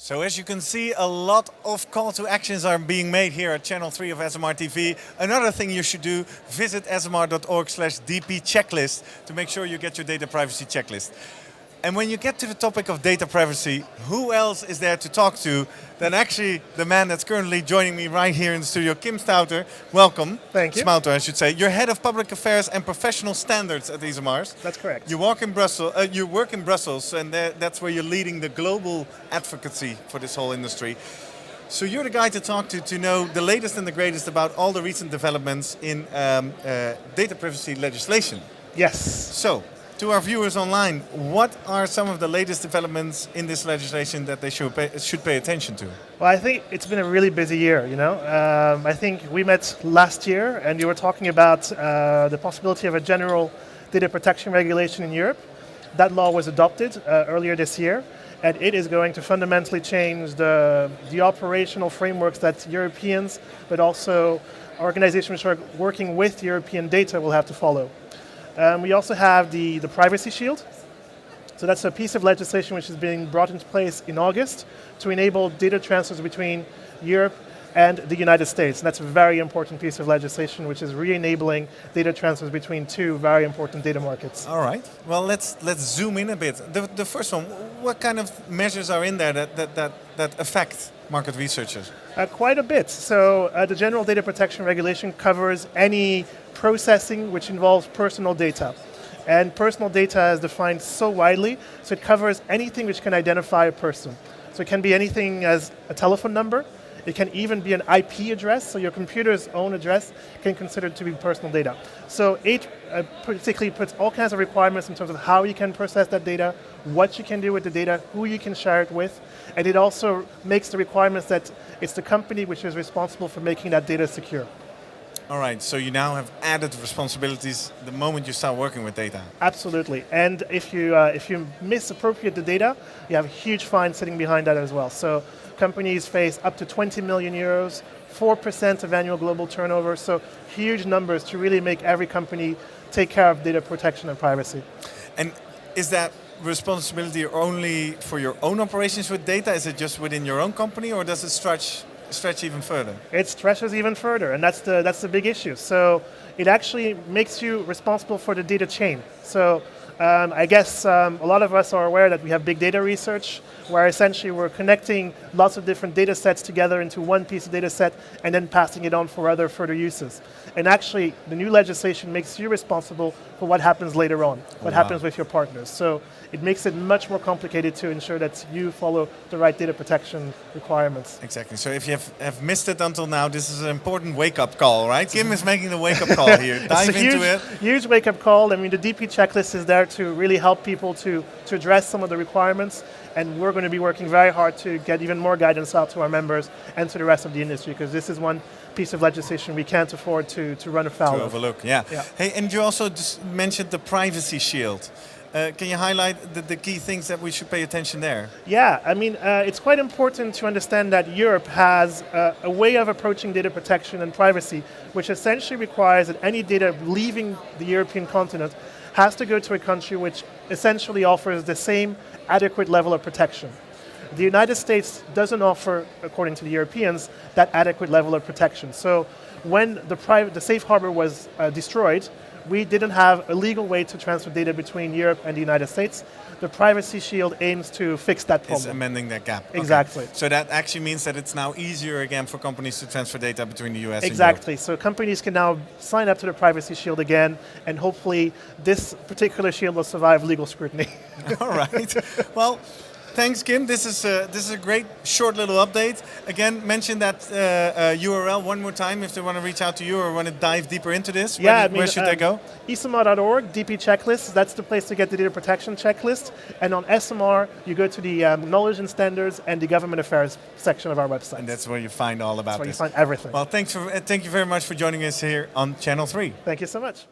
So as you can see, a lot of call to actions are being made here at Channel 3 of SMR TV. Another thing you should do, visit smr.org/dp checklist to make sure you get your data privacy checklist. And when you get to the topic of data privacy, who else is there to talk to than actually the man that's currently joining me right here in the studio, Kim Smouter. Welcome. Thank you. Smouter, I should say. You're head of public affairs and professional standards at ESMARS. That's correct. You work in Brussels, and that's where you're leading the global advocacy for this whole industry. So you're the guy to talk to know the latest and the greatest about all the recent developments in data privacy legislation. Yes. So, to our viewers online, what are some of the latest developments in this legislation that they should pay attention to? Well, I think it's been a really busy year, you know. I think we met last year and you were talking about the possibility of a general data protection regulation in Europe. That law was adopted earlier this year, and it is going to fundamentally change the operational frameworks that Europeans, but also organizations which are working with European data will have to follow. We also have the Privacy Shield. So that's a piece of legislation which is being brought into place in August to enable data transfers between Europe and the United States. And that's a very important piece of legislation which is re-enabling data transfers between two very important data markets. All right. Well, let's zoom in a bit. The first one, what kind of measures are in there that affect market researchers? Quite a bit. So the General Data Protection Regulation covers any processing which involves personal data. And personal data is defined so widely, so it covers anything which can identify a person. So it can be anything as a telephone number. It can even be an IP address, so your computer's own address can consider to be personal data. So it particularly puts all kinds of requirements in terms of how you can process that data, what you can do with the data, who you can share it with, and it also makes the requirements that it's the company which is responsible for making that data secure. All right, so you now have added responsibilities the moment you start working with data. Absolutely, and if you misappropriate the data, you have a huge fine sitting behind that as well. So companies face up to 20 million euros, 4% of annual global turnover, so huge numbers to really make every company take care of data protection and privacy. And is that responsibility only for your own operations with data? Is it just within your own company, or does it stretch even further? It stretches even further, and that's the big issue. So it actually makes you responsible for the data chain. So I guess a lot of us are aware that we have big data research, where essentially we're connecting lots of different data sets together into one piece of data set and then passing it on for other further uses. And actually, the new legislation makes you responsible for what happens later on, what happens with your partners. So it makes it much more complicated to ensure that you follow the right data protection requirements. Exactly. So if you have missed it until now, this is an important wake-up call, right? Kim is making the wake-up call here. Dive into it. Huge wake-up call. I mean, the DP checklist is there to really help people to address some of the requirements, and we're going to be working very hard to get even more guidance out to our members and to the rest of the industry, because this is one piece of legislation we can't afford to run afoul of. To overlook, yeah. Hey, and you also just mentioned the Privacy Shield. Can you highlight the key things that we should pay attention there? Yeah, I mean, it's quite important to understand that Europe has a way of approaching data protection and privacy, which essentially requires that any data leaving the European continent has to go to a country which essentially offers the same adequate level of protection. The United States doesn't offer, according to the Europeans, that adequate level of protection. So when the safe harbor was destroyed, we didn't have a legal way to transfer data between Europe and the United States. The Privacy Shield aims to fix that problem. It's amending that gap. Exactly. Okay. So that actually means that it's now easier again for companies to transfer data between the US and Europe. Exactly. So companies can now sign up to the Privacy Shield again, and hopefully this particular shield will survive legal scrutiny. All right. Well, thanks, Kim. This is a great short little update. Again, mention that URL one more time if they want to reach out to you or want to dive deeper into this. Where should they go? ESMR.org, DP checklist. That's the place to get the data protection checklist. And on SMR, you go to the knowledge and standards and the government affairs section of our website. And that's where you find all about this. That's where you find everything. Well, thank you very much for joining us here on Channel 3. Thank you so much.